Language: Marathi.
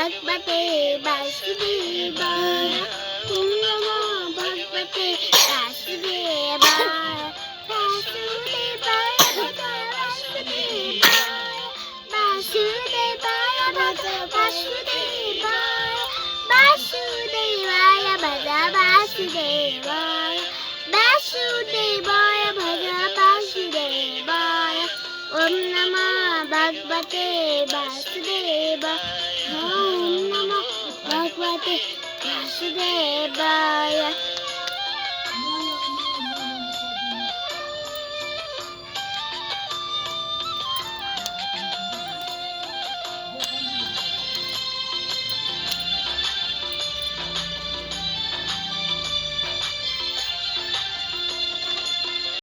भगवते वासुदेवाय ॐ नमो भगवते वासुदेवाय वासुदेवाय वासुदेवाय वासुदेवाय वासुदेवाय वासुदेवाय वासुदेवाय वासुदेवाय ॐ नमो भगवते वासुदेवाय ॐ नमो भगवते वासुदेवाय